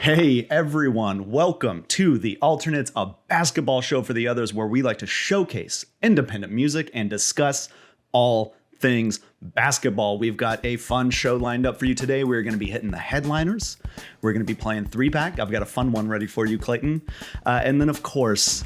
Hey everyone, welcome to The Alternates, a basketball show for the others where we like to showcase independent music and discuss all things basketball. We've got a fun show lined up for you today. We're going to be hitting the headliners. We're going to be playing 3-pack. I've got a fun one ready for you, Clayton. And then, of course,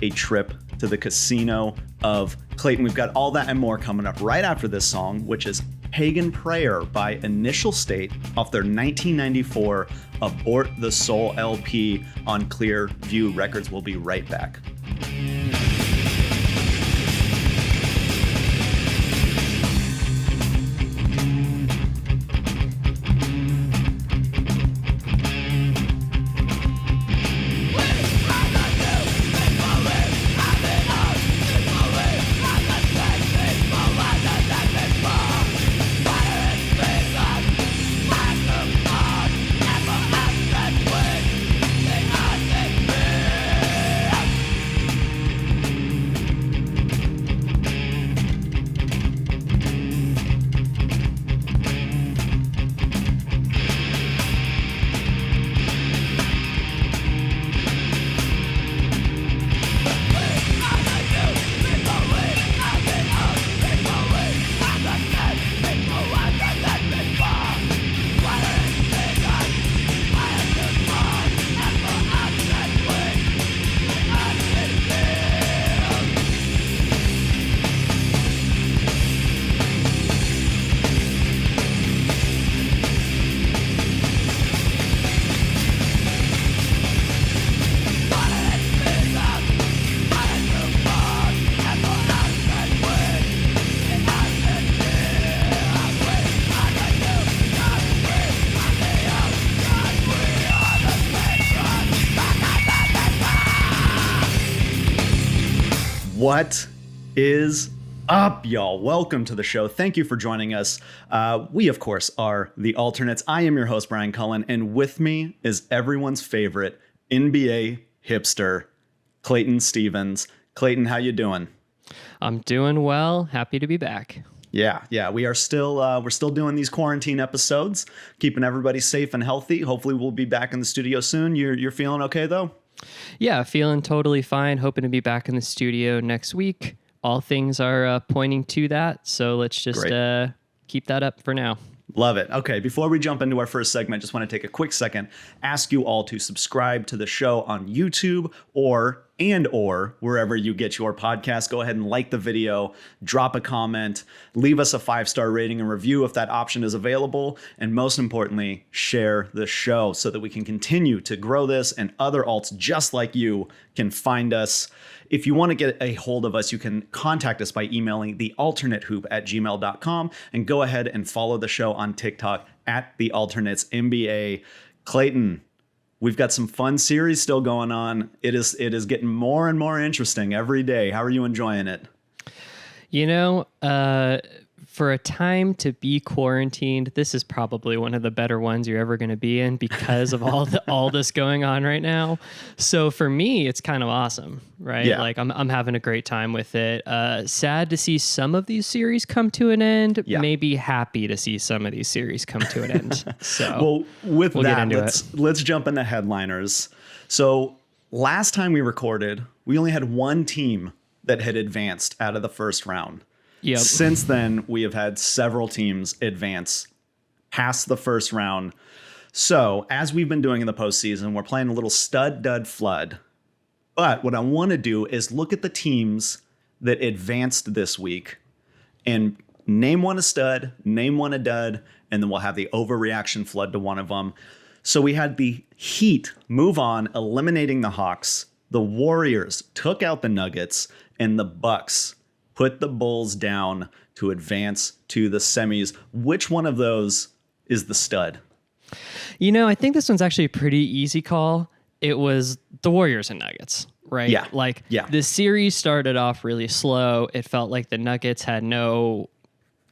a trip to the casino of Clayton. We've got all that and more coming up right after this song, which is Pagan Prayer by Initial State off their 1994 Abort the Soul LP on Clear View Records. We'll be right back. What is up, y'all? Welcome to the show. Thank you for joining us. We, of course, are The Alternates. I am your host, Brian Cullen, and with me is everyone's favorite NBA hipster, Clayton Stevens. Clayton, how you doing? I'm doing well. Happy to be back. Yeah. We are still we're still doing these quarantine episodes, keeping everybody safe and healthy. Hopefully, we'll be back in the studio soon. You're feeling okay though? Yeah, feeling totally fine. Hoping to be back in the studio next week. All things are pointing to that. So let's just keep that up for now. Love it. Okay, before we jump into our first segment, just want to take a quick second, ask you all to subscribe to the show on YouTube or wherever you get your podcast. Go ahead and like the video, drop a comment, leave us a 5-star rating and review if that option is available. And most importantly, share the show so that we can continue to grow this and other alts just like you can find us. If you want to get a hold of us, you can contact us by emailing thealternateshoop@gmail.com and go ahead and follow the show on TikTok at thealternatesNBA. Clayton, we've got some fun series still going on. It is getting more and more interesting every day. How are you enjoying it? You know, for a time to be quarantined, this is probably one of the better ones you're ever going to be in because of all this going on right now. So for me, it's kind of awesome, right? Yeah. Like I'm having a great time with it. Sad to see some of these series come to an end. Yeah. Maybe happy to see some of these series come to an end. So we'll let's jump into headliners. So last time we recorded, we only had one team that had advanced out of the first round. Yep. Since then, we have had several teams advance past the first round. So, as we've been doing in the postseason, we're playing a little stud, dud, flood. But what I want to do is look at the teams that advanced this week and name one a stud, name one a dud, and then we'll have the overreaction flood to one of them. So we had the Heat move on, eliminating the Hawks. The Warriors took out the Nuggets, and the Bucks put the Bulls down to advance to the semis. Which one of those is the stud? You know, I think this one's actually a pretty easy call. It was the Warriors and Nuggets, right? Yeah. The series started off really slow. It felt like the Nuggets had no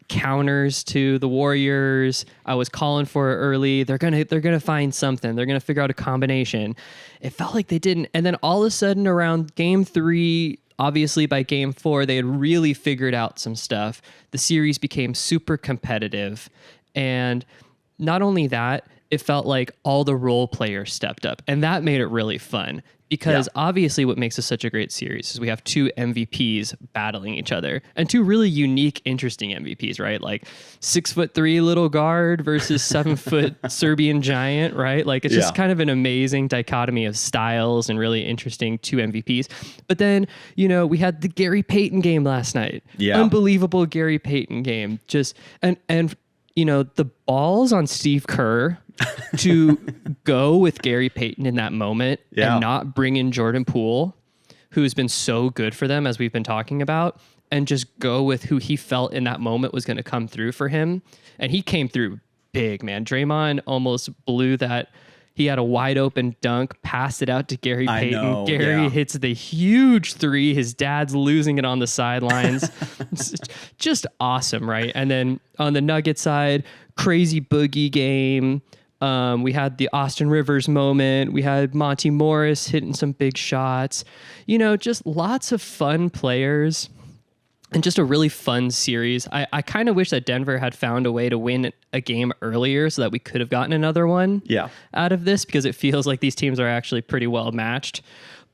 counters to the Warriors. I was calling for it early. They're gonna find something. They're gonna figure out a combination. It felt like they didn't. And then all of a sudden around game 3, obviously by game 4, they had really figured out some stuff. The series became super competitive. And not only that, it felt like all the role players stepped up, and that made it really fun. Because obviously what makes this such a great series is we have two MVPs battling each other, and two really unique, interesting MVPs, right? Like 6'3" little guard versus 7' Serbian giant, right? Like it's just kind of an amazing dichotomy of styles and really interesting two MVPs. But then, you know, we had the Gary Payton game last night. Yeah. Unbelievable Gary Payton game. Just, and you know, the balls on Steve Kerr to go with Gary Payton in that moment and not bring in Jordan Poole, who's been so good for them, as we've been talking about, and just go with who he felt in that moment was going to come through for him. And he came through big, man. Draymond almost blew that. He had a wide open dunk, passed it out to Gary Payton. Gary hits the huge three. His dad's losing it on the sidelines. Just awesome, right? And then on the Nugget side, crazy boogie game. We had the Austin Rivers moment. We had Monty Morris hitting some big shots. You know, just lots of fun players and just a really fun series. I kind of wish that Denver had found a way to win a game earlier so that we could have gotten another one out of this, because it feels like these teams are actually pretty well matched.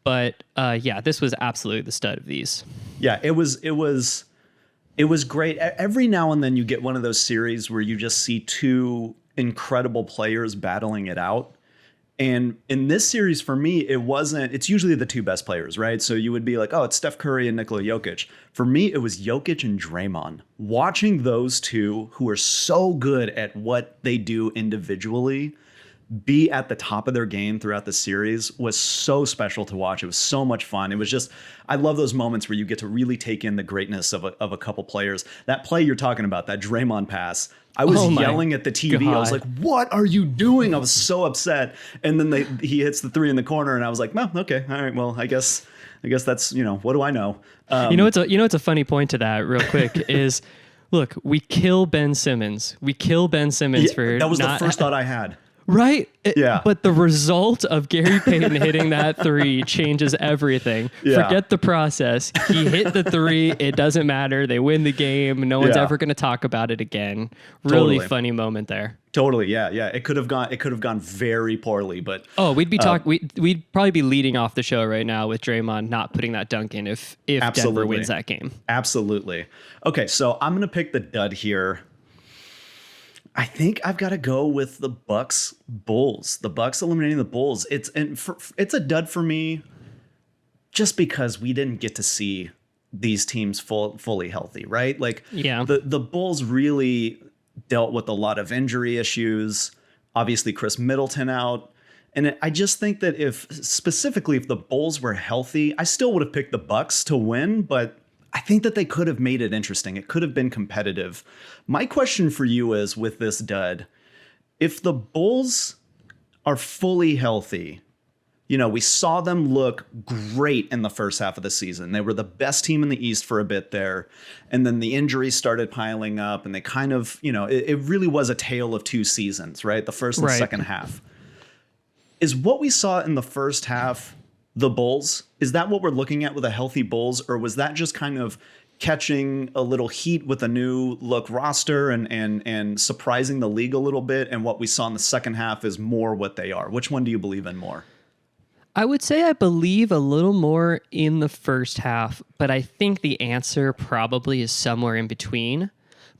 But this was absolutely the stud of these. Yeah, it was great. Every now and then you get one of those series where you just see two incredible players battling it out. And in this series, for me, it's usually the two best players, right? So you would be like, oh, it's Steph Curry and Nikola Jokic. For me, it was Jokic and Draymond. Watching those two, who are so good at what they do individually, be at the top of their game throughout the series was so special to watch. It was so much fun. It was just, I love those moments where you get to really take in the greatness of a couple players. That play you're talking about, that Draymond pass, I was yelling at the TV. God. I was like, what are you doing? I was so upset. And then he hits the three in the corner, and I was like, well, okay, all right, well, I guess that's, you know, what do I know? It's a funny point to that real quick is, look, we kill Ben Simmons. We kill Ben Simmons for that was the first thought I had. Right? But the result of Gary Payton hitting that three changes everything. Forget the process. He hit the three. It doesn't matter. They win the game. No one's ever going to talk about it again. Really funny moment there. Totally. Yeah. It could have gone very poorly, but we'd probably be leading off the show right now with Draymond not putting that dunk in if Denver wins that game. Absolutely. Okay, so I'm going to pick the dud here. I think I've got to go with the Bucks Bulls. The Bucks eliminating the Bulls. It's a dud for me, just because we didn't get to see these teams fully healthy, right? Like, the Bulls really dealt with a lot of injury issues. Obviously, Chris Middleton out, and I just think that if the Bulls were healthy, I still would have picked the Bucks to win, but I think that they could have made it interesting. It could have been competitive. My question for you is, with this dud, if the Bulls are fully healthy, you know, we saw them look great in the first half of the season. They were the best team in the East for a bit there. And then the injuries started piling up, and they kind of, you know, it really was a tale of two seasons, right? The first and the second half. Is what we saw in the first half the Bulls? Is that what we're looking at with a healthy Bulls, or was that just kind of catching a little heat with a new look roster and surprising the league a little bit, and what we saw in the second half is more what they are? Which one do you believe in more? I would say I believe a little more in the first half, but I think the answer probably is somewhere in between.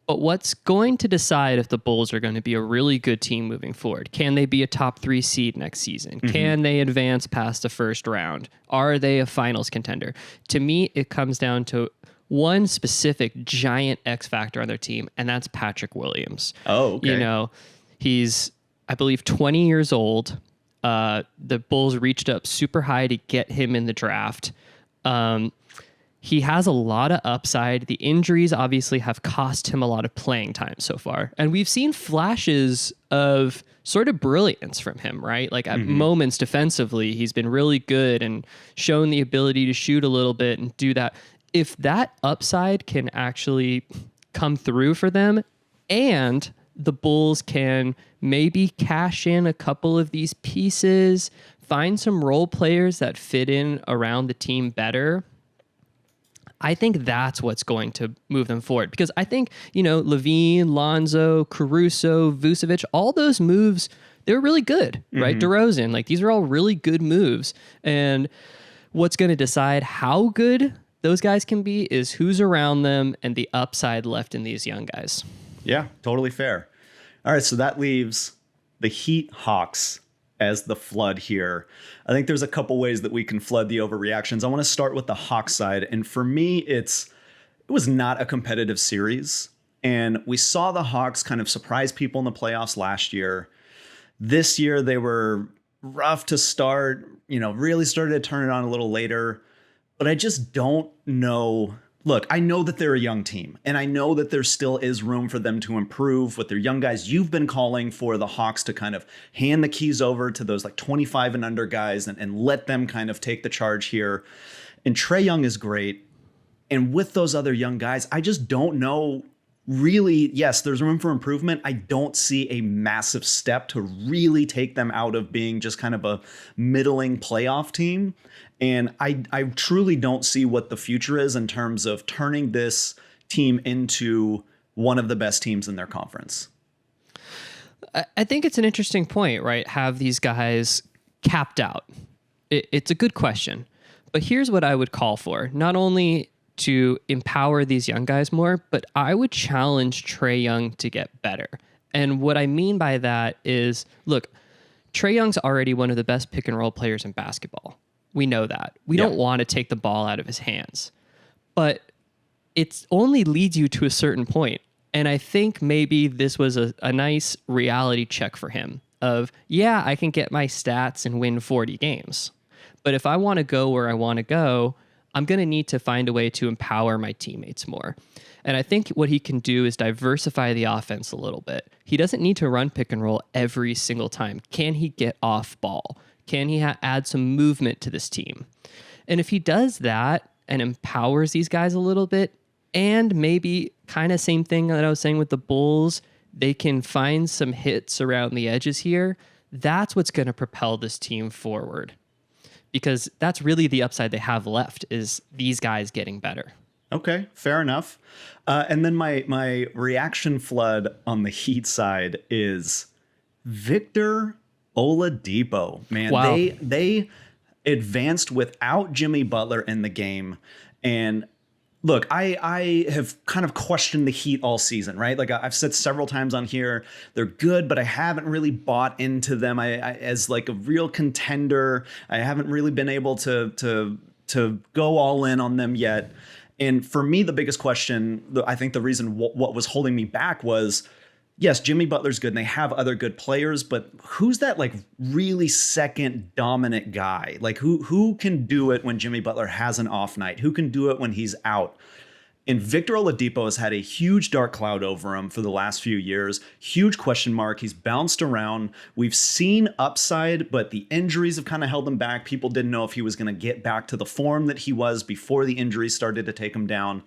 But what's going to decide if the Bulls are going to be a really good team moving forward? Can they be a top 3 seed next season? Mm-hmm. Can they advance past the first round? Are they a finals contender? To me, it comes down to one specific giant X factor on their team, and that's Patrick Williams. Oh, okay. You know, he's, I believe, 20 years old. The Bulls reached up super high to get him in the draft. He has a lot of upside. The injuries obviously have cost him a lot of playing time so far. And we've seen flashes of sort of brilliance from him, right? Like at moments defensively, he's been really good and shown the ability to shoot a little bit and do that. If that upside can actually come through for them, and the Bulls can maybe cash in a couple of these pieces, find some role players that fit in around the team better, I think that's what's going to move them forward. Because I think, you know, Levine, Lonzo, Caruso, Vucevic, all those moves they were really good, right? DeRozan, like these are all really good moves. And what's going to decide how good those guys can be is who's around them and the upside left in these young guys. Yeah, totally fair. All right, so that leaves the Heat Hawks as the flood here. I think there's a couple ways that we can flood the overreactions. I want to start with the Hawks side. And for me, it was not a competitive series. And we saw the Hawks kind of surprise people in the playoffs last year. This year, they were rough to start, really started to turn it on a little later. But I just don't know. Look, I know that they're a young team, and I know that there still is room for them to improve with their young guys. You've been calling for the Hawks to kind of hand the keys over to those like 25 and under guys and let them kind of take the charge here. And Trae Young is great. And with those other young guys, I just don't know. Really, yes, there's room for improvement. I don't see a massive step to really take them out of being just kind of a middling playoff team. And I truly don't see what the future is in terms of turning this team into one of the best teams in their conference. I think it's an interesting point, right? Have these guys capped out? It's a good question. But here's what I would call for. Not only to empower these young guys more, but I would challenge Trae Young to get better. And what I mean by that is, look, Trae Young's already one of the best pick and roll players in basketball. We know that. We don't want to take the ball out of his hands. But it only leads you to a certain point. And I think maybe this was a nice reality check for him of, yeah, I can get my stats and win 40 games. But if I want to go where I want to go, I'm going to need to find a way to empower my teammates more. And I think what he can do is diversify the offense a little bit. He doesn't need to run pick and roll every single time. Can he get off ball? Can he add some movement to this team? And if he does that and empowers these guys a little bit, and maybe kind of same thing that I was saying with the Bulls, they can find some hits around the edges here, that's what's going to propel this team forward. Because that's really the upside they have left is these guys getting better. Okay, fair enough. And then my reaction flood on the Heat side is Victor Oladipo. Man, wow. They advanced without Jimmy Butler in the game. And look, I have kind of questioned the Heat all season, right? Like I've said several times on here, they're good, but I haven't really bought into them as like a real contender. I haven't really been able to go all in on them yet. And for me, the biggest question, I think the reason what was holding me back was, yes, Jimmy Butler's good and they have other good players, but who's that like really second dominant guy? Like who can do it when Jimmy Butler has an off night? Who can do it when he's out? And Victor Oladipo has had a huge dark cloud over him for the last few years. Huge question mark. He's bounced around. We've seen upside, but the injuries have kind of held him back. People didn't know if he was going to get back to the form that he was before the injuries started to take him down.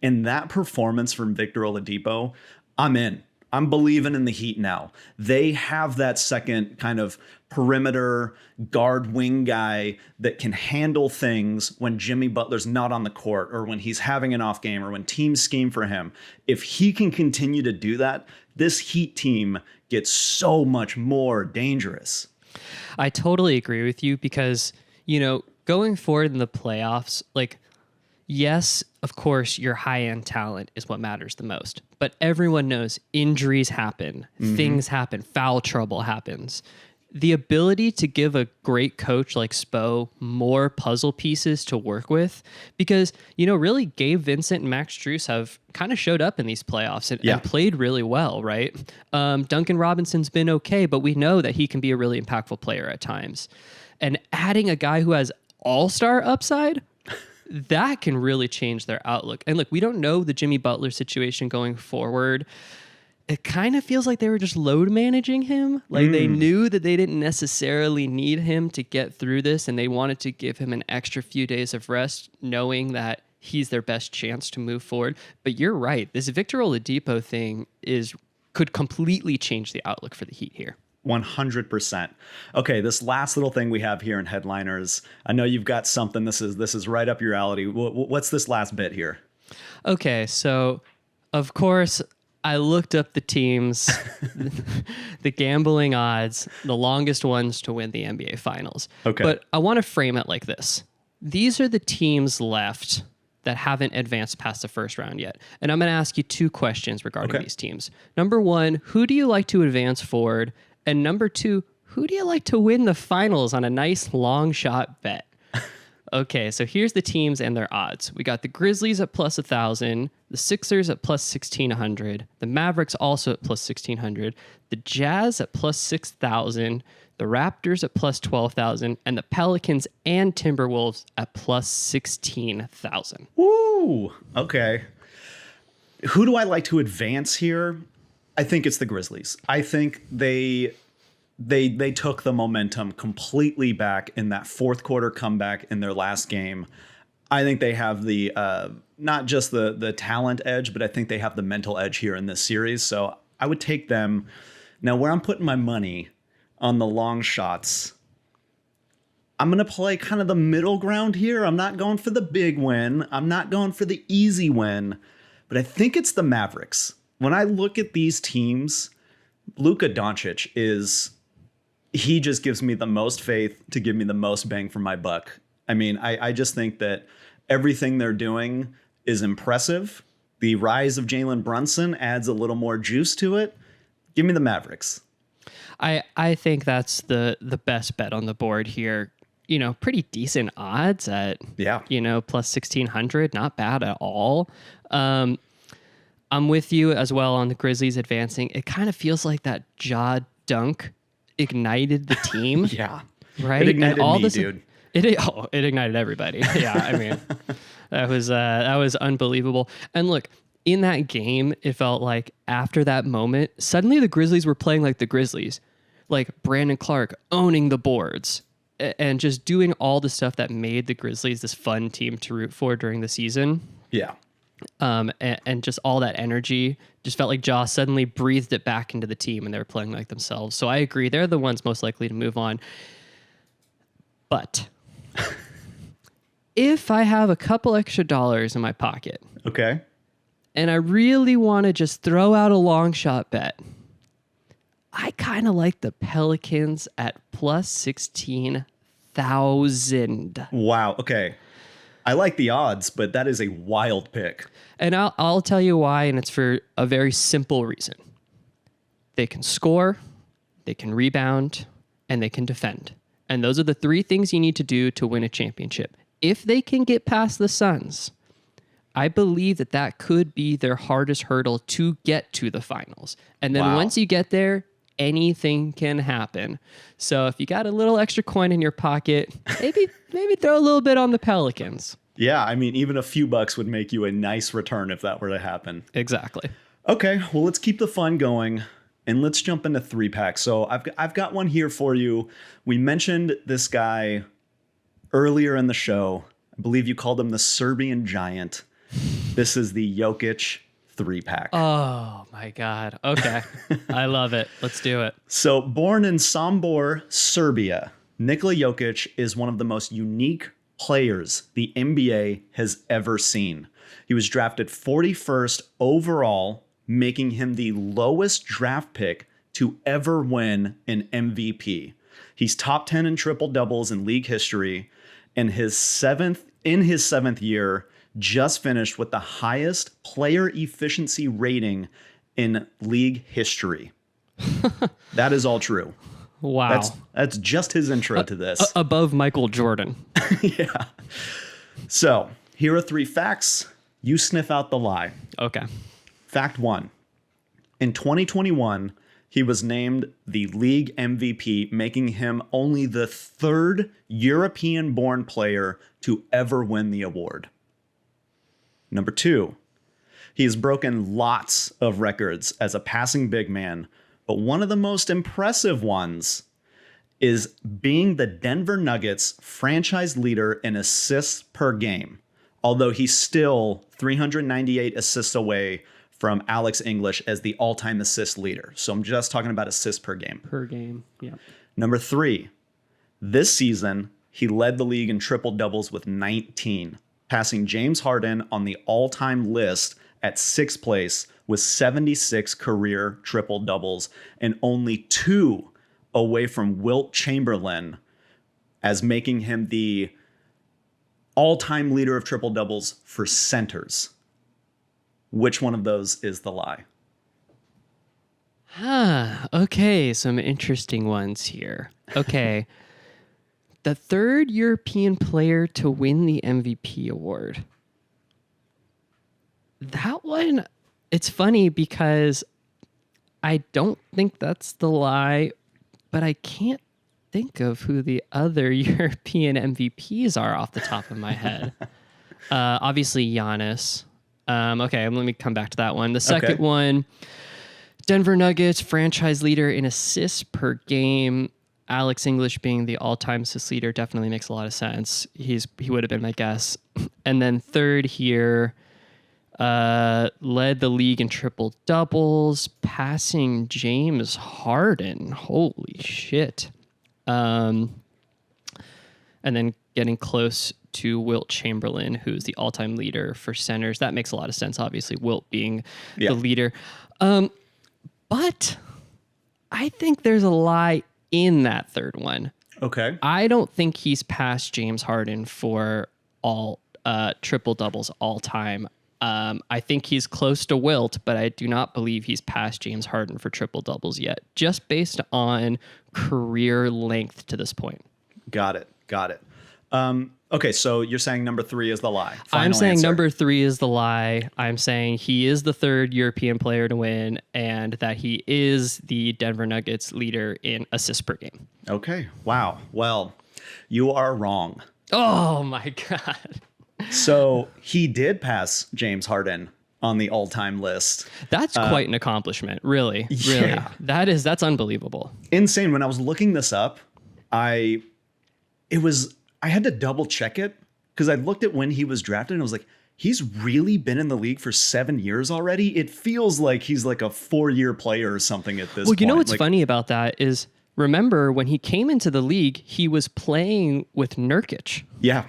And that performance from Victor Oladipo, I'm in. I'm believing in the Heat now. They have that second kind of perimeter guard wing guy that can handle things when Jimmy Butler's not on the court or when he's having an off game or when teams scheme for him. If he can continue to do that, this Heat team gets so much more dangerous. I totally agree with you because, going forward in the playoffs, like, yes, of course, your high-end talent is what matters the most. But everyone knows injuries happen, things happen, foul trouble happens. The ability to give a great coach like Spo more puzzle pieces to work with, because, really Gabe Vincent and Max Strus have kind of showed up in these playoffs and played really well, right? Duncan Robinson's been okay, but we know that he can be a really impactful player at times. And adding a guy who has all-star upside, that can really change their outlook. And look, we don't know the Jimmy Butler situation going forward. It kind of feels like they were just load managing him. Like they knew that they didn't necessarily need him to get through this, and they wanted to give him an extra few days of rest, knowing that he's their best chance to move forward. But you're right. This Victor Oladipo thing could completely change the outlook for the Heat here. 100%. Okay, this last little thing we have here in headliners. I know you've got something. This is right up your alley. What's this last bit here? Okay, so of course, I looked up the teams, the gambling odds, the longest ones to win the NBA Finals. Okay. But I want to frame it like this. These are the teams left that haven't advanced past the first round yet. And I'm going to ask you two questions regarding these teams. Number one, who do you like to advance forward? And number two, who do you like to win the finals on a nice long shot bet? Okay, so here's the teams and their odds. We got the Grizzlies at plus 1,000, the Sixers at plus 1,600, the Mavericks also at plus 1,600, the Jazz at plus 6,000, the Raptors at plus 12,000, and the Pelicans and Timberwolves at plus 16,000. Woo! Okay. Who do I like to advance here? I think it's the Grizzlies. I think they took the momentum completely back in that fourth quarter comeback in their last game. I think they have the not just the talent edge, but I think they have the mental edge here in this series. So I would take them. Now, where I'm putting my money on the long shots, I'm going to play kind of the middle ground here. I'm not going for the big win. I'm not going for the easy win, but I think it's the Mavericks. When I look at these teams, Luka Doncic he just gives me the most faith to give me the most bang for my buck. I mean, I just think that everything they're doing is impressive. The rise of Jalen Brunson adds a little more juice to it. Give me the Mavericks. I think that's the best bet on the board here. You know, pretty decent odds at, plus 1,600. Not bad at all. I'm with you as well on the Grizzlies advancing. It kind of feels like that jaw dunk ignited the team. Yeah. Right? It ignited all me, dude. It ignited everybody. Yeah, I mean, that was unbelievable. And look, in that game, it felt like after that moment, suddenly the Grizzlies were playing like the Grizzlies. Like Brandon Clark owning the boards and just doing all the stuff that made the Grizzlies this fun team to root for during the season. Yeah. And just all that energy just felt like Joss suddenly breathed it back into the team and they were playing like themselves. So I agree. They're the ones most likely to move on. But if I have a couple extra dollars in my pocket. Okay. And I really want to just throw out a long shot bet, I kind of like the Pelicans at plus 16,000. Wow. Okay. I like the odds, but that is a wild pick. And I'll tell you why, and it's for a very simple reason. They can score, they can rebound, and they can defend. And those are the three things you need to do to win a championship. If they can get past the Suns, I believe that could be their hardest hurdle to get to the finals. And then once you get there, anything can happen. So if you got a little extra coin in your pocket, maybe throw a little bit on the Pelicans. Yeah, I mean, even a few bucks would make you a nice return if that were to happen. Exactly. Okay, well, let's keep the fun going and let's jump into 3-pack. So I've got one here for you. We mentioned this guy earlier in the show. I believe you called him the Serbian Giant. This is the Jokic 3-pack. Oh my God. Okay. I love it. Let's do it. So born in Sombor, Serbia, Nikola Jokic is one of the most unique players the NBA has ever seen. He was drafted 41st overall, making him the lowest draft pick to ever win an MVP. He's top 10 in triple doubles in league history, and in his seventh year, just finished with the highest player efficiency rating in league history. That is all true. Wow. That's just his intro to this. Above Michael Jordan. Yeah. So here are 3 facts. You sniff out the lie. Okay. Fact 1. In 2021, he was named the league MVP, making him only the 3rd European-born player to ever win the award. Number 2, he has broken lots of records as a passing big man, but one of the most impressive ones is being the Denver Nuggets franchise leader in assists per game, although he's still 398 assists away from Alex English as the all-time assist leader. So I'm just talking about assists per game. Per game, yeah. Number 3, this season, he led the league in triple doubles with 19, passing James Harden on the all-time list at 6th place with 76 career triple doubles and only 2 away from Wilt Chamberlain as making him the all-time leader of triple doubles for centers. Which one of those is the lie? Okay, some interesting ones here. Okay. The third European player to win the MVP award. That one, it's funny because I don't think that's the lie, but I can't think of who the other European MVPs are off the top of my head. Obviously, Giannis. Okay, let me come back to that one. The second one, Denver Nuggets franchise leader in assists per game. Alex English being the all-time assist leader definitely makes a lot of sense. He would have been my guess. And then third here, led the league in triple doubles, passing James Harden. Holy shit. And then getting close to Wilt Chamberlain, who's the all-time leader for centers. That makes a lot of sense, obviously, Wilt being the leader. But I think there's a lie in that third one. Okay. I don't think he's passed James Harden for all triple doubles all time. I think he's close to Wilt, but I do not believe he's passed James Harden for triple doubles yet, just based on career length to this point. Got it. Okay, so you're saying number 3 is the lie. I'm saying answer. number 3 is the lie. I'm saying he is the third European player to win and that he is the Denver Nuggets leader in assists per game. Okay. Wow. Well, you are wrong. Oh my God. So he did pass James Harden on the all-time list. That's quite an accomplishment, really. Yeah. That's unbelievable. Insane. When I was looking this up, I had to double check it because I looked at when he was drafted and I was like, he's really been in the league for 7 years already. It feels like he's like a 4-year player or something at this point. Well, you know what's funny about that is, remember when he came into the league, he was playing with Nurkic. Yeah.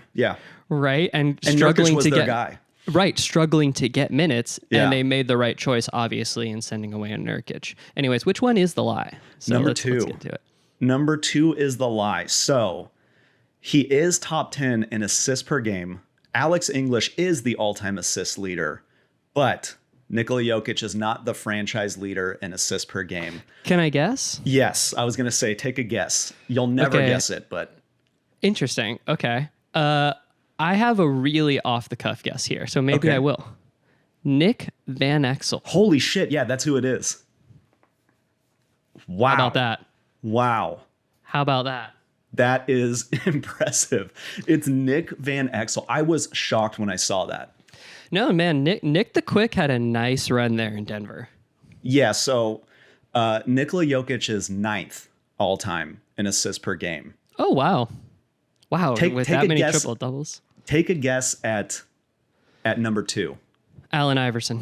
Right? And struggling struggling was to their get guy. Right, struggling to get minutes, Yeah. and they made the right choice, obviously, in sending away on Nurkic. Anyways, which one is the lie? So Number let's 2. get to it. Number 2 is the lie. So he is top 10 in assists per game. Alex English is the all-time assist leader, but Nikola Jokic is not the franchise leader in assists per game. Can I guess? Yes, I was going to say, take a guess. You'll never guess it, but... Interesting. Okay. I have a really off-the-cuff guess here, so maybe I will. Nick Van Exel. Holy shit, yeah, that's who it is. Wow. How about that? Wow. How about that? That is impressive. It's Nick Van Exel. I was shocked when I saw that. No, man, Nick the Quick had a nice run there in Denver. Yeah, so Nikola Jokic is 9th all-time in assists per game. Oh, wow. Wow, Take that a many guess. triple doubles. Take a guess at number 2. Allen Iverson.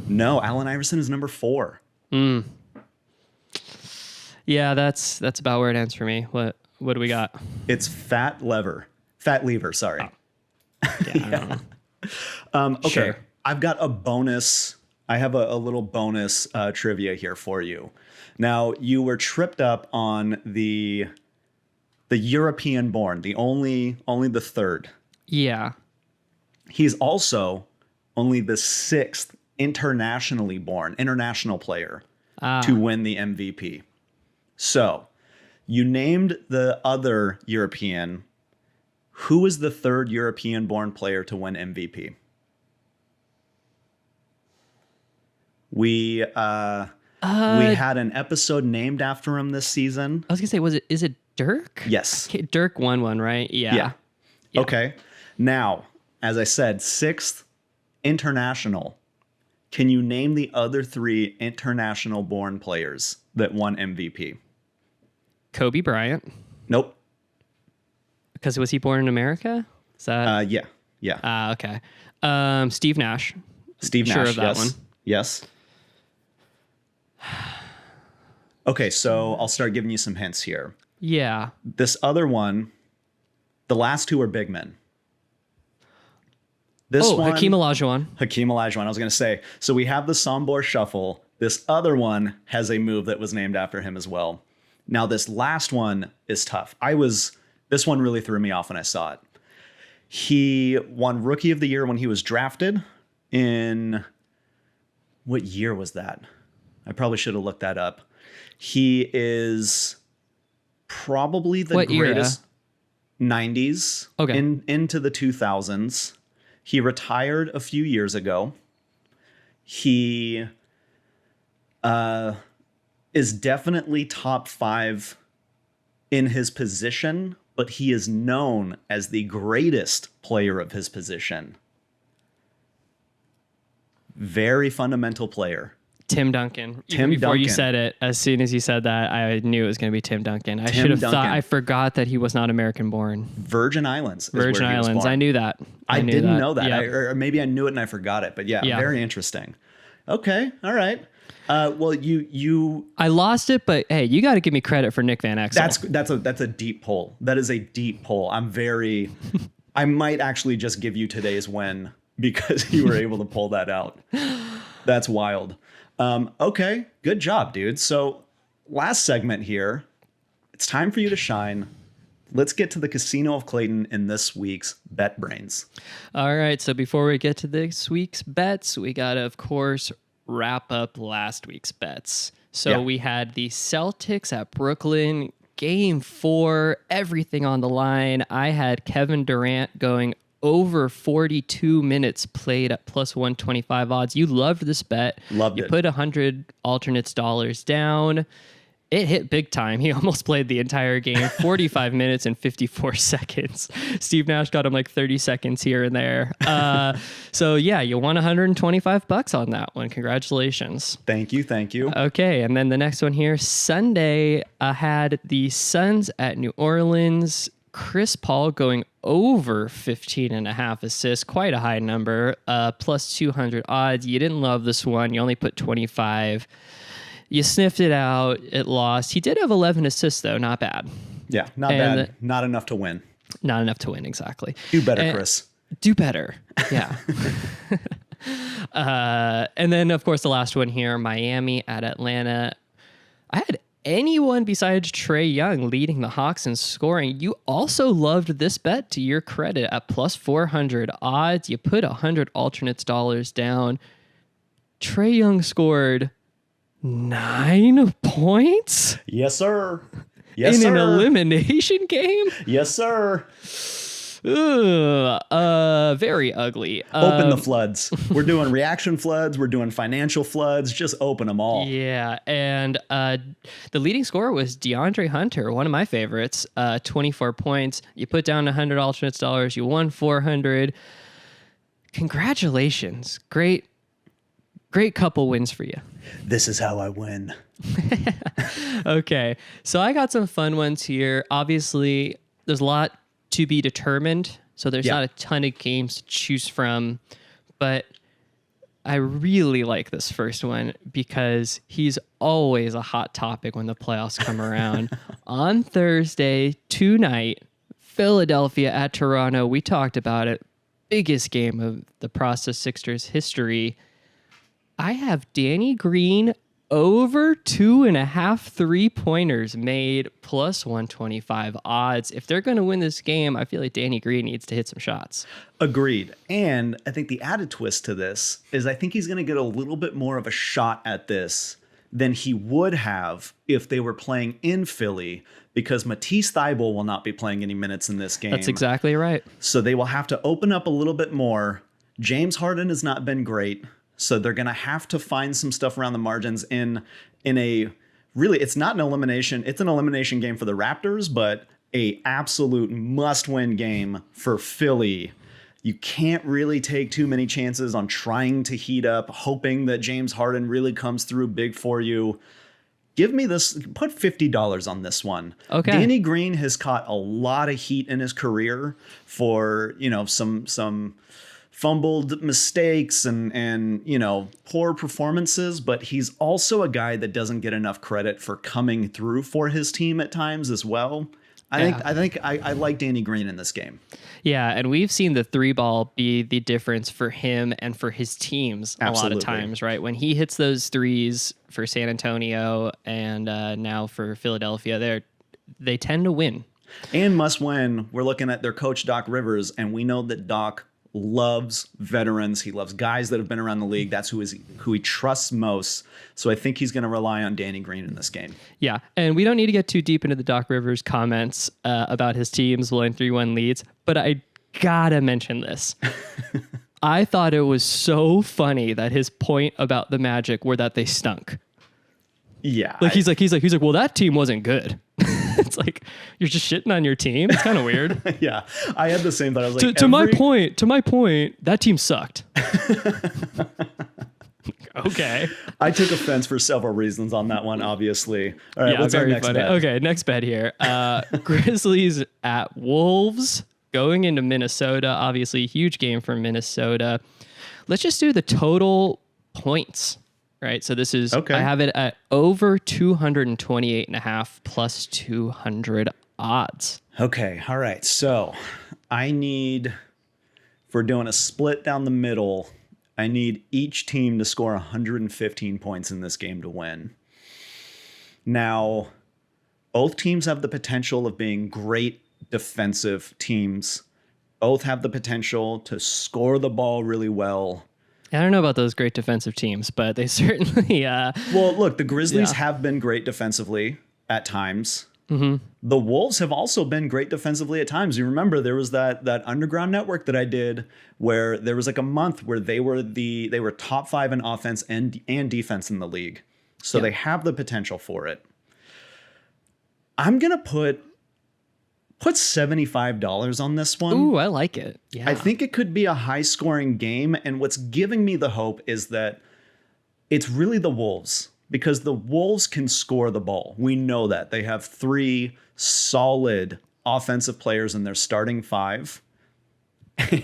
No, Allen Iverson is number 4. Yeah, that's about where it ends for me. What do we got? It's Fat Lever, sorry. Yeah, I don't know. Okay, Sure. I've got a bonus. I have a little bonus trivia here for you. Now, you were tripped up on the European born, only the third. Yeah. He's also only the 6th international player to win the MVP. So, you named the other European. Who is the third European-born player to win MVP? We had an episode named after him this season. I was gonna say, is it Dirk? Yes. Okay, Dirk won one, right? Yeah. Okay. Now, as I said, 6th international. Can you name the other 3 international-born players that won MVP? Kobe Bryant. Nope. Because was he born in America? Is that? Yeah. Okay. Steve Nash. Steve Nash. Sure of that yes. one. Yes. Okay, so I'll start giving you some hints here. Yeah. This other one, the last 2 are big men. This one, Hakeem Olajuwon. Hakeem Olajuwon. I was going to say, so we have the Sombor Shuffle. This other one has a move that was named after him as well. Now, this last one is tough. This one really threw me off when I saw it. He won Rookie of the Year when he was drafted in, what year was that? I probably should have looked that up. He is probably the greatest. 90s, Okay. Into the 2000s. He retired a few years ago. He is definitely top 5 in his position, but he is known as the greatest player of his position. Very fundamental player. Tim Duncan. Tim Before you Duncan. said it, as soon as you said that, I knew it was going to be Tim Duncan. I Tim should have Duncan. thought. I forgot that he was not American born. Virgin Islands. Virgin Islands. I knew that. I didn't know that. Yep. Or maybe I knew it and I forgot it. But yeah, very interesting. Okay. All right. Well, you. I lost it, but hey, you got to give me credit for Nick Van Exel. That's a deep pull. That is a deep pull. I might actually just give you today's win because you were able to pull that out. That's wild. Okay, good job, dude. So last segment here. It's time for you to shine. Let's get to the Casino of Clayton in this week's Bet Brains. All right. So before we get to this week's bets, we got to, of course, wrap up last week's bets. So we had the Celtics at Brooklyn, Game 4, everything on the line. I had Kevin Durant going over 42 minutes played at plus 125 odds. You loved this bet. Loved it. You put 100 alternates dollars down. It hit big time. He almost played the entire game, 45 minutes and 54 seconds. Steve Nash got him like 30 seconds here and there. So yeah, you won $125 on that one. Congratulations. Thank you. Okay, and then the next one here, Sunday, I had the Suns at New Orleans. Chris Paul going over 15.5 assists, quite a high number, plus 200 odds. You didn't love this one. You only put 25. You sniffed it out. It lost. He did have 11 assists, though. Not bad. Yeah, not bad. Not enough to win. Not enough to win, exactly. Do better, Chris. Do better. Yeah. And then, of course, the last one here, Miami at Atlanta. I had anyone besides Trae Young leading the Hawks in scoring. You also loved this bet, to your credit, at plus 400 odds. You put 100 alternates dollars down. Trae Young scored 9 points? Yes, sir. In an elimination game? Yes, sir. Very ugly. Open the floods. We're doing reaction floods. We're doing financial floods. Just open them all. Yeah, and the leading scorer was DeAndre Hunter, one of my favorites. 24 points. You put down 100 alternates dollars. You won 400. Congratulations. Great couple wins for you. This is how I win. Okay, so I got some fun ones here. Obviously, there's a lot to be determined, so there's not a ton of games to choose from, but I really like this first one because he's always a hot topic when the playoffs come around. On Thursday, tonight, Philadelphia at Toronto. We talked about it. Biggest game of the Process Sixers history. I have Danny Green over 2.5 3-pointers made plus 125 odds. If they're going to win this game, I feel like Danny Green needs to hit some shots. Agreed. And I think the added twist to this is I think he's going to get a little bit more of a shot at this than he would have if they were playing in Philly, because Matisse Thybulle will not be playing any minutes in this game. That's exactly right. So they will have to open up a little bit more. James Harden has not been great. So they're going to have to find some stuff around the margins in a really, it's not an elimination. It's an elimination game for the Raptors, but a absolute must-win game for Philly. You can't really take too many chances on trying to heat up, hoping that James Harden really comes through big for you. Give me this, put $50 on this one. Okay. Danny Green has caught a lot of heat in his career for, some fumbled mistakes and poor performances, but he's also a guy that doesn't get enough credit for coming through for his team at times as well. I like Danny Green in this game. Yeah, and we've seen the three ball be the difference for him and for his teams a lot of times, right? When he hits those threes for San Antonio and now for Philadelphia, they tend to win. And must win. We're looking at their coach, Doc Rivers, and we know that Doc loves veterans. He loves guys that have been around the league. That's who he trusts most. So I think he's going to rely on Danny Green in this game. Yeah, and we don't need to get too deep into the Doc Rivers comments about his teams blowing 3-1 leads, but I gotta mention this. I thought it was so funny that his point about the Magic were that they stunk. Yeah. He's like, well, that team wasn't good. It's like, you're just shitting on your team. It's kind of weird. Yeah. I had the same thought. I was like, to my point, that team sucked. Okay. I took offense for several reasons on that one, obviously. All right, what's our next bet? Okay, next bet here. Grizzlies at Wolves going into Minnesota. Obviously, huge game for Minnesota. Let's just do the total points. Right, so this is, okay. I have it at over 228.5 plus 200 odds. Okay, all right. So if we're doing a split down the middle, I need each team to score 115 points in this game to win. Now, both teams have the potential of being great defensive teams. Both have the potential to score the ball really well. I don't know about those great defensive teams, but they certainly... Well, look, the Grizzlies have been great defensively at times. Mm-hmm. The Wolves have also been great defensively at times. You remember there was that underground network that I did where there was like a month where they were top 5 in offense and defense in the league. So they have the potential for it. I'm going to put $75 on this one. Ooh, I like it. Yeah. I think it could be a high-scoring game, and what's giving me the hope is that it's really the Wolves, because the Wolves can score the ball. We know that. They have 3 solid offensive players in their starting 5.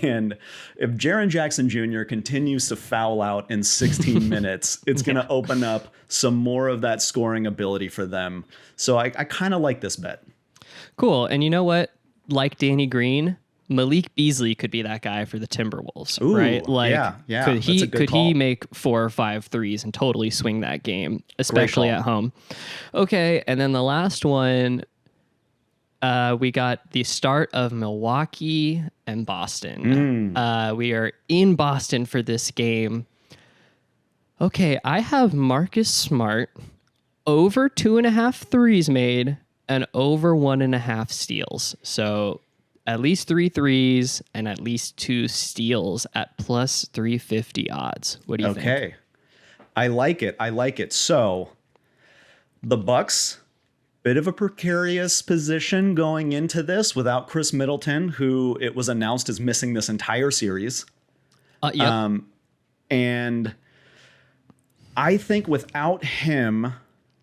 And if Jaren Jackson Jr. continues to foul out in 16 minutes, it's going to open up some more of that scoring ability for them. So I kind of like this bet. Cool. And you know what? Like Danny Green, Malik Beasley could be that guy for the Timberwolves, right? Like, yeah. Could he make 4 or 5 threes and totally swing that game, especially at home? Okay. And then the last one, we got the start of Milwaukee and Boston. We are in Boston for this game. Okay. I have Marcus Smart over 2.5 threes made and over 1.5 steals. So at least 3 threes and at least 2 steals at plus 350 odds. What do you think? Okay. I like it. So the Bucks, bit of a precarious position going into this without Chris Middleton, who it was announced is missing this entire series. Yep. And I think without him,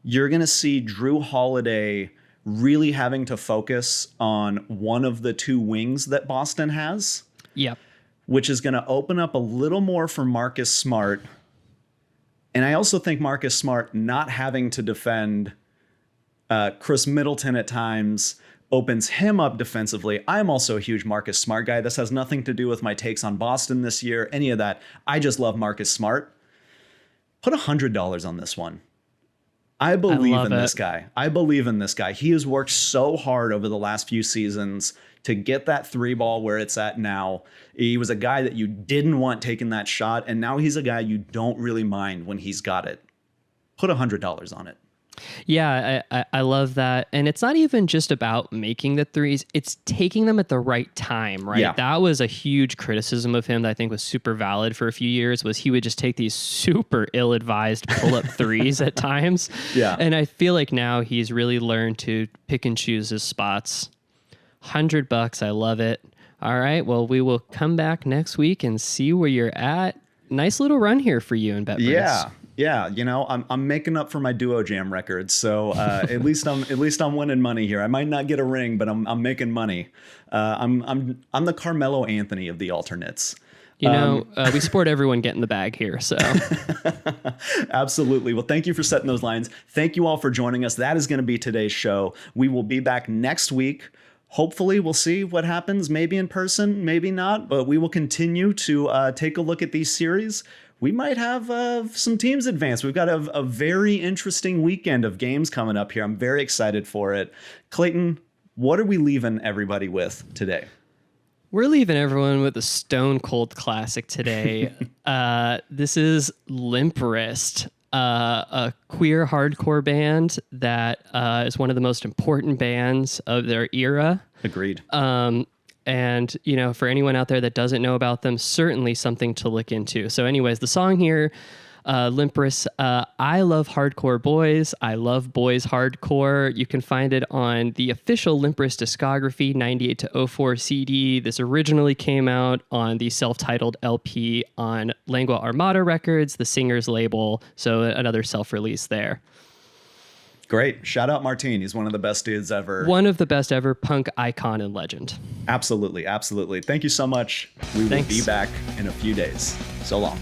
you're going to see Drew Holiday really having to focus on one of the 2 wings that Boston has. Yep. Which is going to open up a little more for Marcus Smart. And I also think Marcus Smart not having to defend Chris Middleton at times opens him up defensively. I'm also a huge Marcus Smart guy. This has nothing to do with my takes on Boston this year, any of that. I just love Marcus Smart. Put $100 on this one. I believe in this guy. He has worked so hard over the last few seasons to get that 3 ball where it's at now. He was a guy that you didn't want taking that shot, and now he's a guy you don't really mind when he's got it. Put $100 on it. Yeah, I love that. And it's not even just about making the threes. It's taking them at the right time, right? Yeah. That was a huge criticism of him that I think was super valid for a few years, was he would just take these super ill-advised pull-up threes at times. Yeah. And I feel like now he's really learned to pick and choose his spots. $100, I love it. All right, well, we will come back next week and see where you're at. Nice little run here for you in BetBriefs. Yeah, you know, I'm making up for my Duo Jam record, so at least I'm winning money here. I might not get a ring, but I'm making money. I'm the Carmelo Anthony of the alternates. We support everyone getting the bag here. So Absolutely. Well, thank you for setting those lines. Thank you all for joining us. That is going to be today's show. We will be back next week. Hopefully, we'll see what happens, maybe in person, maybe not, but we will continue to take a look at these series. We might have some teams advance. We've got a very interesting weekend of games coming up here. I'm very excited for it. Clayton, what are we leaving everybody with today? we're leaving everyone with a stone cold classic today. This is Limp, a queer hardcore band that is one of the most important bands of their era. Agreed. And, for anyone out there that doesn't know about them, certainly something to look into. So anyways, the song here, Limp, I love hardcore boys. I love boys hardcore. You can find it on the official Limp discography, 98 to 04 CD. This originally came out on the self-titled LP on Lengua Armada Records, the singer's label. So another self-release there. Great. Shout out Martin. He's one of the best dudes ever. One of the best ever, punk icon and legend. Absolutely. Absolutely. Thank you so much. We will be back in a few days. So long.